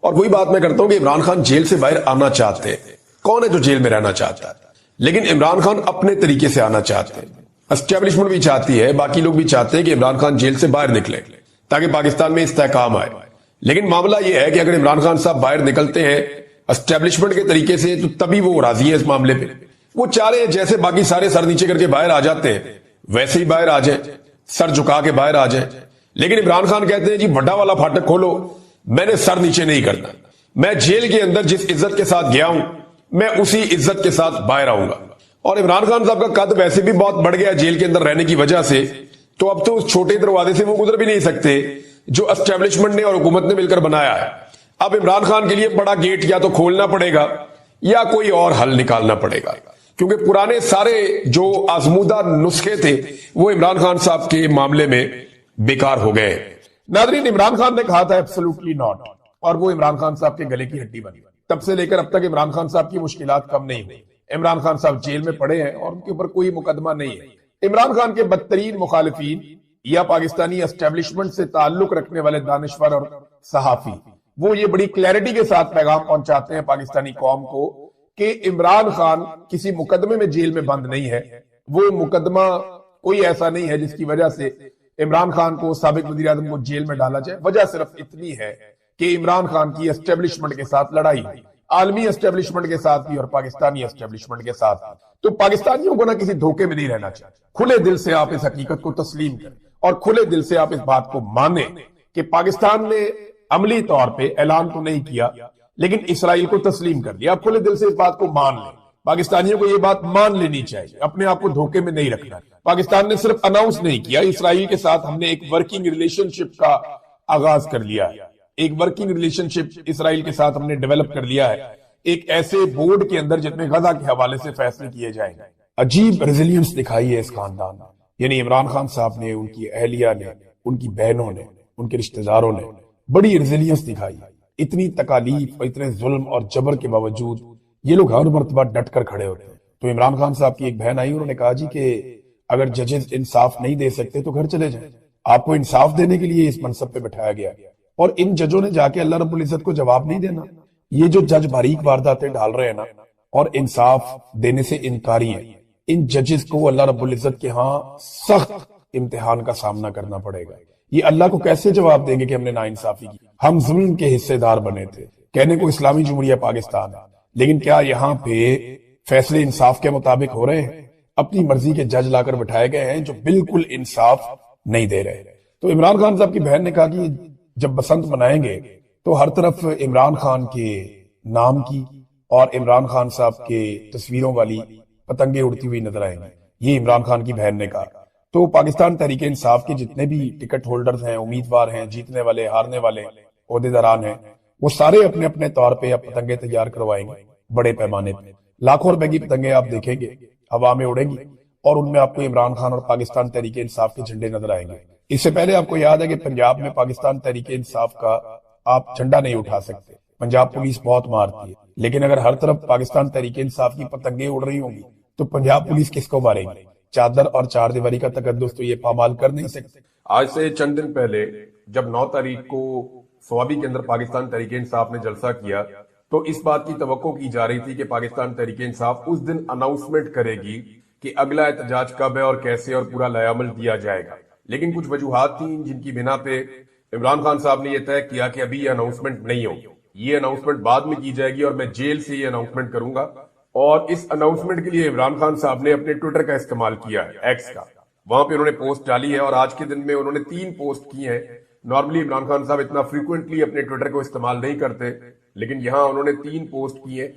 اور وہی بات میں کرتا ہوں کہ عمران خان جیل سے باہر آنا چاہتے ہیں. کون ہے جو جیل میں رہنا چاہتا ہے؟ لیکن عمران خان اپنے طریقے سے آنا چاہتے ہیں. اسٹیبلشمنٹ بھی چاہتی ہے، باقی لوگ بھی چاہتے ہیں کہ عمران خان جیل سے باہر نکلے تاکہ پاکستان میں استحکام آئے. لیکن معاملہ یہ ہے کہ اگر عمران خان صاحب باہر نکلتے ہیں اسٹیبلشمنٹ کے طریقے سے تو تبھی وہ راضی ہیں اس معاملے پہ. وہ چاہ رہے ہیں جیسے باقی سارے سر نیچے کر کے باہر آ جاتے ہیں ویسے ہی باہر آ جائیں، سر جھکا کے باہر آ جائیں. لیکن عمران خان کہتے ہیں جی بڑا والا پھاٹک کھولو، میں نے سر نیچے نہیں کرنا، میں جیل کے اندر جس عزت کے ساتھ گیا ہوں میں اسی عزت کے ساتھ باہر آؤں گا. اور عمران خان صاحب کا قد ویسے بھی بہت بڑھ گیا جیل کے اندر رہنے کی وجہ سے، تو اب تو اس چھوٹے دروازے سے وہ گزر بھی نہیں سکتے جو اسٹیبلشمنٹ نے اور حکومت نے مل کر بنایا ہے. اب عمران خان کے لیے بڑا گیٹ یا تو کھولنا پڑے گا یا کوئی اور حل نکالنا پڑے گا، کیونکہ پرانے سارے جو آزمودہ نسخے تھے وہ عمران خان صاحب کے معاملے میں بیکار ہو گئے. ناظرین، عمران خان نے کہا تھا ایبسولوٹلی ناٹ، اور وہ عمران خان صاحب کے گلے کی ہڈی بنی. تب سے لے کر اب تک عمران خان صاحب کی مشکلات کم نہیں ہوئی. عمران خان صاحب جیل میں پڑے ہیں اور ان کے اوپر کوئی مقدمہ نہیں ہے. عمران خان کے بدترین مخالفین یا پاکستانی اسٹیبلشمنٹ سے تعلق رکھنے والے دانشور اور صحافی وہ یہ بڑی کلیئرٹی کے ساتھ پیغام پہنچاتے ہیں پاکستانی قوم کو کہ عمران خان کسی مقدمے میں جیل میں بند نہیں ہے. وہ مقدمہ کوئی ایسا نہیں ہے جس کی وجہ سے عمران خان کو، سابق وزیر اعظم کو جیل میں ڈالا جائے. وجہ صرف اتنی ہے کہ عمران خان کی اسٹیبلشمنٹ کے ساتھ لڑائی ہوئی، عالمی اسٹیبلشمنٹ کے ساتھ بھی اور پاکستانی اسٹیبلشمنٹ کے ساتھ. تو پاکستانیوں کو نہ کسی دھوکے میں نہیں رہنا چاہیے. کھلے دل سے آپ اس حقیقت کو تسلیم کریں اور کھلے دل سے آپ اس بات کو مانیں کہ پاکستان نے عملی طور پہ اعلان تو نہیں کیا لیکن اسرائیل کو تسلیم کر دیا. آپ کھلے دل سے اس بات کو مان لیں. پاکستانیوں کو یہ بات مان لینی چاہیے، اپنے آپ کو دھوکے میں نہیں رکھنا. پاکستان نے صرف اناؤنس نہیں کیا، اسرائیل کے ساتھ ہم نے ایک ورکنگ ریلیشن شپ کا آغاز کر لیا ہے. ایک ورکنگ ریلیشن شپ اسرائیل کے ساتھ ہم نے ڈیولپ کر لیا ہے، ایک ایسے بورڈ کے اندر جس میں غزہ کے حوالے سے فیصلے کیے جائیں گے. عجیب ریزیلینس دکھائی ہے اس خاندان نے، یعنی عمران خان صاحب نے، ان کی اہلیہ نے، ان کی بہنوں نے، ان کے رشتہ داروں نے بڑی ریزیلینس دکھائی. اتنی تکالیف اور اتنے ظلم اور جبر کے باوجود یہ لوگ ہر مرتبہ ڈٹ کر کھڑے ہوتے ہیں. تو عمران خان صاحب کی ایک بہن آئی، انہوں نے کہا جی کہ اگر ججز انصاف نہیں دے سکتے تو گھر چلے جائیں. آپ کو انصاف دینے کے لیے اس منصب پہ بٹھایا گیا اور ان ججوں نے جا کے اللہ رب العزت کو جواب نہیں دینا. یہ جو جج باریک وارداتیں ڈال رہے ہیں نا اور انصاف دینے سے انکاری ہیں، ان ججز کو اللہ رب العزت کے ہاں سخت امتحان کا سامنا کرنا پڑے گا. یہ اللہ کو کیسے جواب دیں گے کہ ہم نے ناانصافی کی، ہم ظلم کے حصے دار بنے تھے. کہنے کو اسلامی جمہوریہ پاکستان ہے لیکن کیا یہاں پہ فیصلے انصاف کے مطابق ہو رہے ہیں؟ اپنی مرضی کے جج لا کر بٹھائے گئے ہیں جو بالکل انصاف نہیں دے رہے. تو عمران خان صاحب کی بہن نے کہا کہ جب بسنت منائیں گے تو ہر طرف عمران خان کے نام کی اور عمران خان صاحب کے تصویروں والی پتنگیں اڑتی ہوئی نظر آئیں گی. یہ عمران خان کی بہن نے کہا. تو پاکستان تحریک انصاف کے جتنے بھی ٹکٹ ہولڈرز ہیں، امیدوار ہیں، جیتنے والے، ہارنے والے عہدیداران ہیں، وہ سارے اپنے اپنے طور پہ اب پتنگیں تیار کروائیں گے بڑے پیمانے پہ. لاکھوں روپے کی پتنگیں آپ دیکھیں گے ہوا میں اڑیں گی اور ان میں آپ کو عمران خان اور پاکستان تحریک انصاف کے جھنڈے نظر آئیں گے. اس سے پہلے آپ کو یاد ہے کہ پنجاب میں پاکستان تحریک انصاف کا آپ جھنڈا نہیں اٹھا سکتے، پنجاب پولیس بہت مارتی ہے. لیکن اگر ہر طرف پاکستان تحریک انصاف کی پتنگیں اڑ رہی ہوں گی تو پنجاب پولیس کس کو مارے گی؟ چادر اور چار دیواری کا تقدس تو یہ پامال کر نہیں سکتے. آج سے چند دن پہلے جب 9 تاریخ کو سوابی کے اندر پاکستان تحریک انصاف نے جلسہ کیا تو اس بات کی توقع کی جا رہی تھی کہ پاکستان تحریک انصاف اس دن اناؤنسمنٹ کرے گی کہ اگلا احتجاج کب ہے اور کیسے اور پورا لائحہ عمل دیا جائے گا. لیکن کچھ وجوہات تھیں جن کی بنا پہ عمران خان صاحب نے یہ طے کیا کہ ابھی یہ اناؤنسمنٹ نہیں ہوگی، یہ اناؤنسمنٹ بعد میں کی جائے گی اور میں جیل سے یہ اناؤنسمنٹ کروں گا. اور اس اناؤنسمنٹ کے لیے عمران خان صاحب نے اپنے ٹویٹر کا استعمال کیا ہے، ایکس کا. وہاں پہ انہوں نے پوسٹ ڈالی ہے اور آج کے دن میں انہوں نے 3 پوسٹ کی ہیں. نارملی عمران خان صاحب اتنا فریکوینٹلی اپنے ٹویٹر کو استعمال نہیں کرتے لیکن یہاں انہوں نے 3 پوسٹ کی ہیں.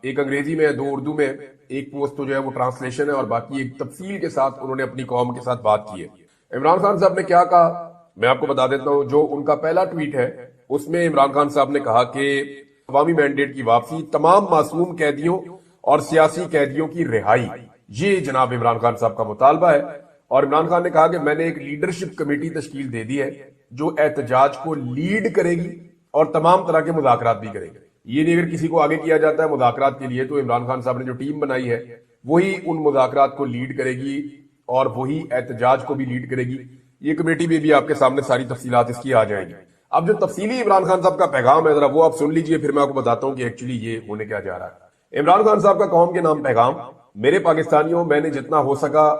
ایک انگریزی میں، 2 اردو میں. ایک پوسٹ تو جو ہے وہ ٹرانسلیشن ہے اور باقی ایک تفصیل کے ساتھ انہوں نے اپنی قوم کے ساتھ بات کی ہے. عمران خان صاحب نے کیا کہا میں آپ کو بتا دیتا ہوں. جو ان کا پہلا ٹویٹ ہے اس میں عمران خان صاحب نے کہا کہ عوامی مینڈیٹ کی واپسی، تمام معصوم قیدیوں اور سیاسی قیدیوں کی رہائی، یہ جناب عمران خان صاحب کا مطالبہ ہے. اور عمران خان نے کہا کہ میں نے ایک لیڈرشپ کمیٹی تشکیل دے دی ہے جو احتجاج کو لیڈ کرے گی اور تمام طرح کے مذاکرات بھی کرے گی. یہ نہیں اگر کسی کو آگے کیا جاتا ہے مذاکرات کے لیے تو عمران خان صاحب نے جو ٹیم بنائی ہے وہی ان مذاکرات کو لیڈ کرے گی اور وہی احتجاج کو بھی لیڈ کرے گی. یہ کمیٹی بھی آپ کے سامنے ساری تفصیلات اس کی آ جائیں گی. اب جو تفصیلی عمران خان صاحب کا پیغام ہے ذرا وہ آپ سن لیجئے، پھر میں آپ کو بتاتا ہوں کہ ایکچولی یہ ہونے کیا جا رہا ہے۔ عمران خان صاحب کا قوم کے نام پیغام: میرے پاکستانیوں، میں نے جتنا ہو سکا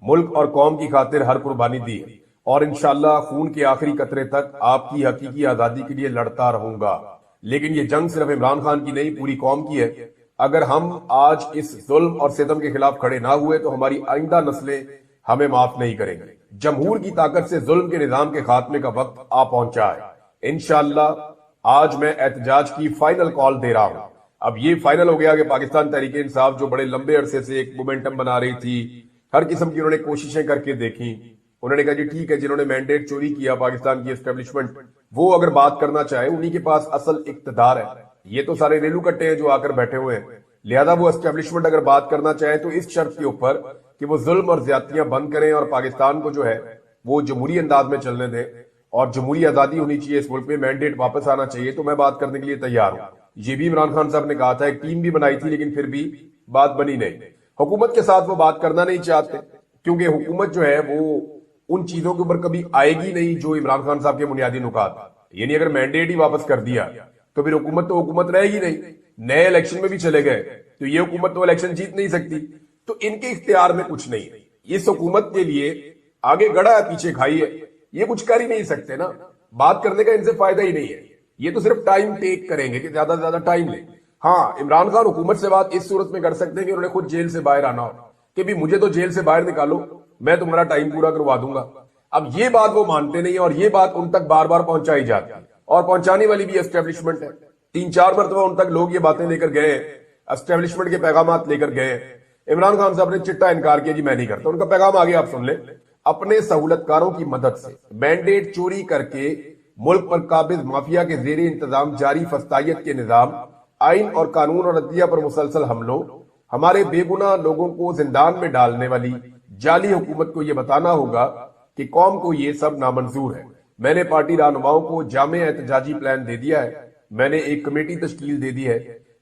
ملک اور قوم کی خاطر ہر قربانی دی ہے، اور انشاءاللہ خون کے آخری قطرے تک آپ کی حقیقی آزادی کے لیے لڑتا رہوں گا۔ لیکن یہ جنگ صرف عمران خان کی نہیں، پوری قوم کی ہے۔ اگر ہم آج اس ظلم اور ستم کے خلاف کھڑے نہ ہوئے تو ہماری آئندہ نسلیں ہمیں معاف نہیں کریں گے۔ جمہور کی طاقت سے ظلم کے نظام کے خاتمے کا وقت آ پہنچا ہے۔ انشاءاللہ آج میں احتجاج کی فائنل کال دے رہا ہوں۔ اب یہ فائنل ہو گیا کہ پاکستان تحریک انصاف جو بڑے لمبے عرصے سے ایک مومنٹم بنا رہی تھی، ہر قسم کی انہوں نے کوششیں کر کے دیکھی، انہوں نے کہا جی ٹھیک ہے، جنہوں نے مینڈیٹ چوری کیا پاکستان کی اسٹیبلشمنٹ، وہ اگر بات کرنا چاہے انہی کے پاس اصل اقتدار ہے۔ یہ تو سارے ریلو کٹے ہیں جو آ کر بیٹھے ہوئے ہیں، لہذا وہ اسٹیبلشمنٹ اگر بات کرنا چاہے تو اس شرط کے اوپر کہ وہ ظلم اور زیادتیاں بند کریں اور پاکستان کو جو ہے وہ جمہوری انداز میں چلنے دیں، اور جمہوری آزادی ہونی چاہیے اس ملک میں، مینڈیٹ واپس آنا چاہیے، تو میں بات کرنے کے لیے تیار ہوں۔ یہ بھی عمران خان صاحب نے کہا تھا، ایک ٹیم بھی بنائی تھی لیکن پھر بھی بات بنی نہیں۔ حکومت کے ساتھ وہ بات کرنا نہیں چاہتے کیونکہ حکومت جو ہے وہ ان چیزوں کے اوپر کبھی آئے گی نہیں جو عمران خان صاحب کے بنیادی نکات، یعنی اگر مینڈیٹ ہی واپس کر دیا تو پھر حکومت تو حکومت رہے گی نہیں۔ نئے الیکشن میں بھی چلے گئے تو یہ حکومت تو الیکشن جیت نہیں سکتی، تو ان کے اختیار میں کچھ نہیں ہے۔ اس حکومت کے لیے آگے گڑا ہے پیچھے کھائی ہے، یہ کچھ کر ہی نہیں سکتے نا، بات کرنے کا ان سے فائدہ ہی نہیں ہے۔ یہ تو صرف ٹائم ٹیک کریں گے کہ زیادہ سے زیادہ ٹائم لیں۔ ہاں، عمران خان حکومت سے بات اس صورت میں کر سکتے ہیں کہ انہوں نے خود جیل سے باہر آنا ہو کہ بھی مجھے تو جیل سے باہر نکالو، میں تمہارا ٹائم پورا کروا دوں گا۔ اب یہ بات وہ مانتے نہیں، اور یہ بات ان تک بار بار پہنچائی جاتی ہے، اور پہنچانے والی بھی اسٹیبلشمنٹ ہے۔ 3-4 مرتبہ ان تک لوگ یہ باتیں لے کر گئے، اسٹیبلشمنٹ کے پیغامات لے کر گئے۔ عمران خان صاحب نے چٹا انکار کیا، جی میں نہیں کرتا۔ ان کا پیغام آگے آپ سن لیں: اپنے سہولت کاروں کی مدد سے مینڈیٹ چوری کر کے ملک پر قابض مافیا کے زیر انتظام جاری فسطائیت کے نظام، آئین اور قانون اور عدلیہ پر مسلسل حملوں، ہمارے بے گناہ لوگوں کو زندان میں ڈالنے والی جعلی حکومت کو یہ بتانا ہوگا کہ قوم کو یہ سب نامنظور ہے۔ میں نے پارٹی رہنماؤں کو جامع احتجاجی پلان دے دیا ہے، میں نے ایک کمیٹی تشکیل دے دی ہے،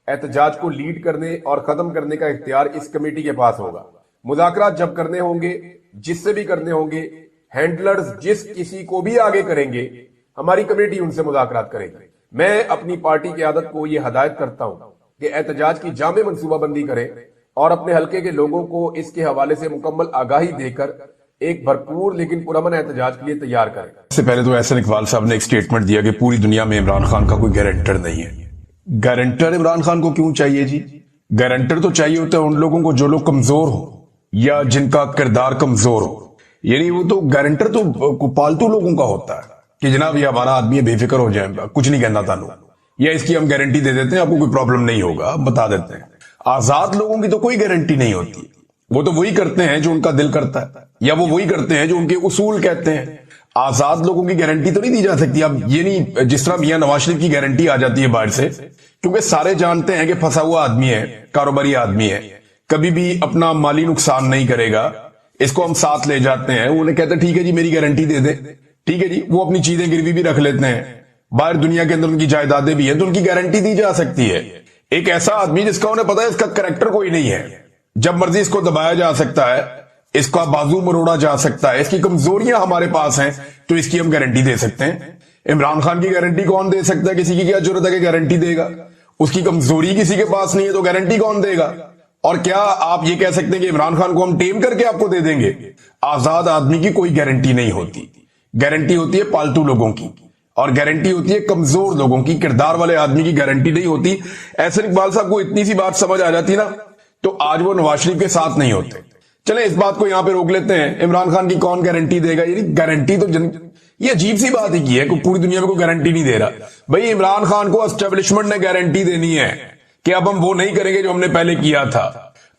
احتجاج کو لیڈ کرنے اور ختم کرنے کا اختیار اس کمیٹی کے پاس ہوگا۔ مذاکرات جب کرنے ہوں گے، جس سے بھی کرنے ہوں گے، ہینڈلرز جس کسی کو بھی آگے کریں گے، ہماری کمیٹی ان سے مذاکرات کرے گی۔ میں اپنی پارٹی قیادت کو یہ ہدایت کرتا ہوں کہ احتجاج کی جامع منصوبہ بندی کریں اور اپنے حلقے کے لوگوں کو اس کے حوالے سے مکمل آگاہی دے کر ایک بھرپور لیکن پرامن احتجاج کے لیے تیار کریں۔ اس سے پہلے تو احسن اقبال صاحب نے ایک سٹیٹمنٹ دیا کہ پوری دنیا میں عمران خان کا کوئی گارنٹر نہیں ہے۔ گارنٹر عمران خان کو کیوں چاہیے جی؟ گارنٹر تو چاہیے ہوتا ہے ان لوگوں کو جو لوگ کمزور ہو یا جن کا کردار کمزور ہو، یعنی وہ تو گارنٹر تو پالتو لوگوں کا ہوتا ہے کہ جناب یہ ہمارا آدمی ہے، بے فکر ہو جائیں، کچھ نہیں کہنا تھا لوگ، یا اس کی ہم گارنٹی دے دیتے ہیں، آپ کو کوئی پرابلم نہیں ہوگا، بتا دیتے ہیں۔ آزاد لوگوں کی تو کوئی گارنٹی نہیں ہوتی، وہ تو وہی کرتے ہیں جو ان کا دل کرتا ہے، یا وہ وہی کرتے ہیں جو ان کے اصول کہتے ہیں۔ آزاد لوگوں کی گارنٹی تو نہیں دی جا سکتی۔ اب یہ نہیں جس طرح میاں نواز شریف کی گارنٹی آ جاتی ہے باہر سے، کیونکہ سارے جانتے ہیں کہ پھنسا ہوا آدمی ہے، کاروباری آدمی ہے، کبھی بھی اپنا مالی نقصان نہیں کرے گا، اس کو ہم ساتھ لے جاتے ہیں، انہیں کہتے ہیں ٹھیک ہے جی میری گارنٹی دے دیں، ٹھیک ہے جی، وہ اپنی چیزیں گروی بھی رکھ لیتے ہیں، باہر دنیا کے اندر ان کی جائیدادیں بھی ہیں تو ان کی گارنٹی دی جا سکتی ہے۔ ایک ایسا آدمی جس کا انہیں پتا ہے اس کا کریکٹر کوئی نہیں ہے، جب مرضی اس کو دبایا جا سکتا ہے، اس کا بازو مروڑا جا سکتا ہے، اس کی کمزوریاں ہمارے پاس ہیں تو اس کی ہم گارنٹی دے سکتے ہیں۔ عمران خان کی گارنٹی کون دے سکتا ہے؟ کسی کی کیا ضرورت ہے کہ گارنٹی دے گا؟ اس کی کمزوری کسی کے پاس نہیں ہے تو گارنٹی کون دے گا؟ اور کیا آپ یہ کہہ سکتے ہیں کہ عمران خان کو ہم ٹیم کر کے آپ کو دے دیں گے؟ آزاد آدمی کی کوئی گارنٹی نہیں ہوتی، گارنٹی ہوتی ہے پالتو لوگوں کی، اور گارنٹی ہوتی ہے کمزور لوگوں کی، کردار والے آدمی کی گارنٹی نہیں ہوتی۔ احسن اقبال صاحب کو اتنی سی بات سمجھ آ جاتی نا تو آج وہ نواز شریف کے ساتھ نہیں ہوتے۔ چلیں اس بات کو یہاں پہ روک لیتے ہیں، عمران خان کی کون گارنٹی دے گا؟ یعنی گارنٹی تو یہ عجیب سی بات ہی کی ہے کہ پوری دنیا میں کوئی گارنٹی نہیں دے رہا۔ بھائی عمران خان کو اسٹیبلشمنٹ نے گارنٹی دینی ہے کہ اب ہم وہ نہیں کریں گے جو ہم نے پہلے کیا تھا،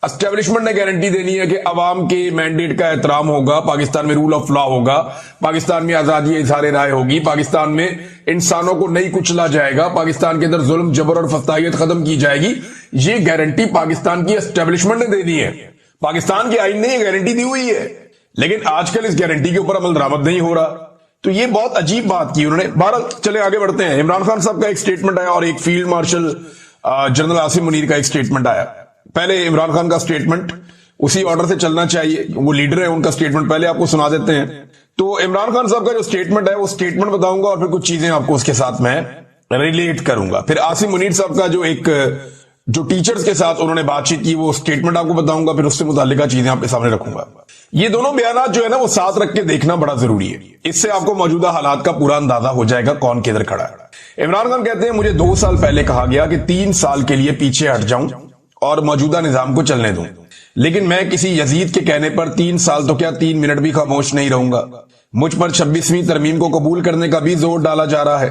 اسٹیبلشمنٹ نے گارنٹی دینی ہے کہ عوام کے مینڈیٹ کا احترام ہوگا، پاکستان میں رول آف لا ہوگا، پاکستان میں آزادی اظہار رائے ہوگی، پاکستان میں انسانوں کو نہیں کچلا جائے گا، پاکستان کے اندر ظلم جبر اور فسطائیت ختم کی جائے گی۔ یہ گارنٹی پاکستان کی اسٹیبلشمنٹ نے دینی ہے، پاکستان کے آئین نے یہ گارنٹی دی ہوئی ہے، لیکن آج کل اس گارنٹی کے اوپر عمل درآمد نہیں ہو رہا، تو یہ بہت عجیب بات کی انہوں نے۔ بہرحال چلے آگے بڑھتے ہیں۔ عمران خان صاحب کا ایک سٹیٹمنٹ آیا اور ایک field marshal general Asim Munir کا ایک سٹیٹمنٹ آیا۔ پہلے عمران خان کا سٹیٹمنٹ، اسی آرڈر سے چلنا چاہیے، وہ لیڈر ہے، ان کا سٹیٹمنٹ پہلے آپ کو سنا دیتے ہیں، تو عمران خان صاحب کا جو سٹیٹمنٹ ہے وہ سٹیٹمنٹ بتاؤں گا اور پھر کچھ چیزیں آپ کو اس کے ساتھ میں ریلیٹ کروں گا. پھر عاصم منیر صاحب کا جو ٹیچرز کے ساتھ انہوں نے بات چیت کی وہ سٹیٹمنٹ آپ کو بتاؤں گا, پھر اس سے متعلقہ چیزیں آپ کے سامنے رکھوں گا. یہ دونوں بیانات جو ہے نا وہ ساتھ رکھ کے دیکھنا بڑا ضروری ہے, اس سے آپ کو موجودہ حالات کا پورا اندازہ ہو جائے گا کون کدھر کھڑا ہے. عمران خان کہتے ہیں مجھے 2 سال پہلے کہا گیا کہ 3 سال کے لیے پیچھے ہٹ جاؤں اور موجودہ نظام کو چلنے دوں, لیکن میں کسی یزید کے کہنے پر 3 سال تو کیا 3 منٹ بھی خاموش نہیں رہوں گا. مجھ پر 26ویں ترمیم کو قبول کرنے کا بھی زور ڈالا جا رہا ہے,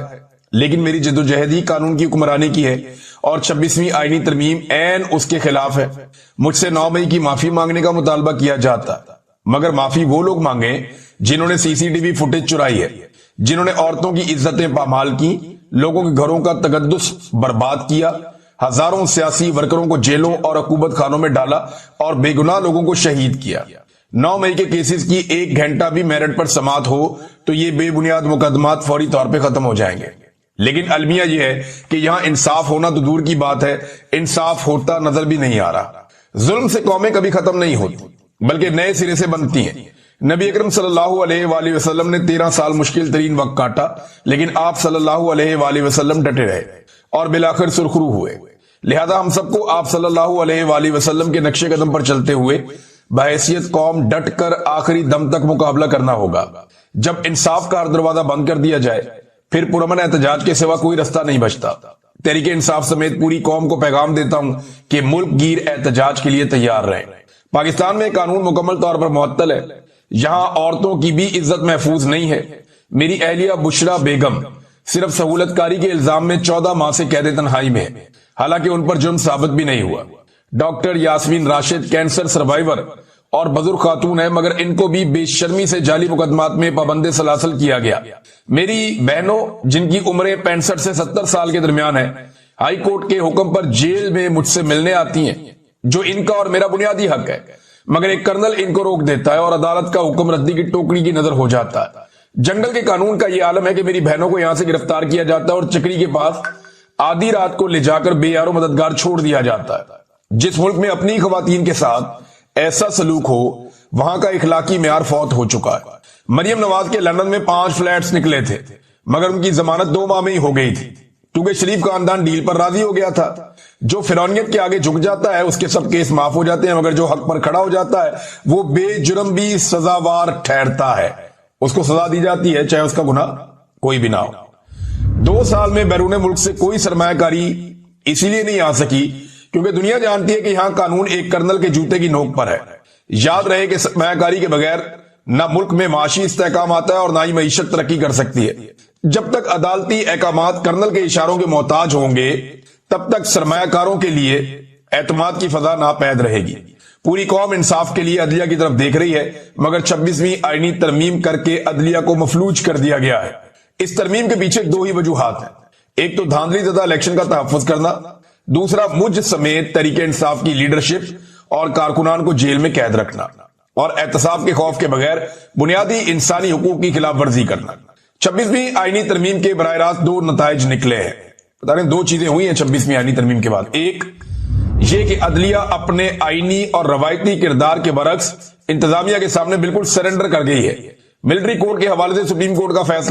لیکن میری جدوجہد ہی قانون کی حکمرانی کی ہے اور 26ویں آئینی ترمیم عین اس کے خلاف ہے. مجھ سے 9 مئی کی معافی مانگنے کا مطالبہ کیا جاتا, مگر معافی وہ لوگ مانگیں جنہوں نے CCTV فوٹیج چرائی ہے, جنہوں نے عورتوں کی عزتیں پامال کی, لوگوں کے گھروں کا تقدس برباد کیا, ہزاروں سیاسی ورکروں کو جیلوں اور عقوبت خانوں میں ڈالا اور بے گناہ لوگوں کو شہید کیا. 9 مئی کے کیسز کی 1 گھنٹہ بھی میرٹ پر سماعت ہو تو یہ بے بنیاد مقدمات فوری طور پہ ختم ہو جائیں گے. لیکن المیہ یہ ہے کہ یہاں انصاف ہونا تو دور کی بات ہے, انصاف ہوتا نظر بھی نہیں آ رہا. ظلم سے قومیں کبھی ختم نہیں ہوتی بلکہ نئے سرے سے بنتی ہیں. نبی اکرم صلی اللہ علیہ وآلہ وسلم نے 13 سال مشکل ترین وقت کاٹا, لیکن آپ صلی اللہ علیہ وآلہ وسلم ڈٹے رہے اور بالآخر سرخرو ہوئے. لہذا ہم سب کو آپ صلی اللہ علیہ وآلہ وسلم کے نقش قدم پر چلتے ہوئے بحیثیت قوم ڈٹ کر آخری دم تک مقابلہ کرنا ہوگا. جب انصاف کا ہر دروازہ بند کر دیا جائے پھر پرامن احتجاج کے سوا کوئی رستہ نہیں بچتا. تحریک انصاف سمیت پوری قوم کو پیغام دیتا ہوں کہ ملک گیر احتجاج کے لیے تیار رہیں. پاکستان میں قانون مکمل طور پر معطل ہے, یہاں عورتوں کی بھی عزت محفوظ نہیں ہے. میری اہلیہ بشرا بیگم صرف سہولت کاری کے الزام میں 14 ماہ سے قید تنہائی میں ہے, حالانکہ ان پر جرم ثابت بھی نہیں ہوا. Doctor Yasmin Rashid cancer survivor اور بزرگ خاتون ہے, مگر ان کو بھی بے شرمی سے جعلی مقدمات میں پابند سلاسل کیا گیا. میری بہنوں جن کی عمریں 65 سے 70 سال کے درمیان ہے, ہائی کورٹ کے حکم پر جیل میں مجھ سے ملنے آتی ہیں, جو ان کا اور میرا بنیادی حق ہے, مگر ایک کرنل ان کو روک دیتا ہے اور عدالت کا حکم ردی کی ٹوکری کی نظر ہو جاتا ہے. جنگل کے قانون کا یہ عالم ہے کہ میری بہنوں کو یہاں سے گرفتار کیا جاتا ہے اور چکری کے پاس آدھی رات کو لے جا کر بے یار و مددگار چھوڑ دیا جاتا ہے. جس ملک میں اپنی خواتین کے ساتھ ایسا سلوک ہو وہاں کا اخلاقی معیار فوت ہو چکا ہے. مریم نواز کے لندن میں 5 فلیٹس نکلے تھے, مگر ان کی ضمانت 2 ماہ میں ہی ہو گئی تھی کیونکہ شریف خاندان ڈیل پر راضی ہو گیا تھا. جو فرعونیت کے آگے جھک جاتا ہے اس کے سب کیس معاف ہو جاتے ہیں, مگر جو حق پر کھڑا ہو جاتا ہے وہ بے جرم بھی سزاوار ٹھہرتا ہے, اس کو سزا دی جاتی ہے چاہے اس کا گناہ کوئی بھی نہ ہو. 2 سال میں بیرون ملک سے کوئی سرمایہ کاری اسی لیے نہیں آ سکی کیونکہ دنیا جانتی ہے کہ یہاں قانون ایک کرنل کے جوتے کی نوک پر ہے. یاد رہے کہ سرمایہ کاری کے بغیر نہ ملک میں معاشی استحکام آتا ہے اور نہ ہی معیشت ترقی کر سکتی ہے. جب تک عدالتی احکامات کرنل کے اشاروں کے محتاج ہوں گے تب تک سرمایہ کاروں کے لیے اعتماد کی فضا ناپید رہے گی. پوری قوم انصاف کے لیے عدلیہ کی طرف دیکھ رہی ہے, مگر 26ویں آئینی ترمیم کر کے عدلیہ کو مفلوج کر دیا گیا ہے. اس ترمیم کے پیچھے 2 ہی وجوہات ہیں, ایک تو دھاندلی زدہ الیکشن کا تحفظ کرنا, دوسرا مجھ سمیت تحریک انصاف کی لیڈرشپ اور کارکنان کو جیل میں قید رکھنا اور احتساب کے خوف کے بغیر بنیادی انسانی حقوق کی خلاف ورزی کرنا. 26ویں آئینی ترمیم کے براہ راست 2 نتائج نکلے ہیں. بتا رہے ہیں 2 چیزیں ہوئی ہیں 26ویں آئینی ترمیم کے بعد. ایک یہ کہ عدلیہ اپنے آئینی اور روایتی کردار کے برعکس انتظامیہ کے سامنے بالکل سرنڈر کر گئی ہے. ملٹری کورٹ کے حوالے سے سپریم کورٹ کا فیصلہ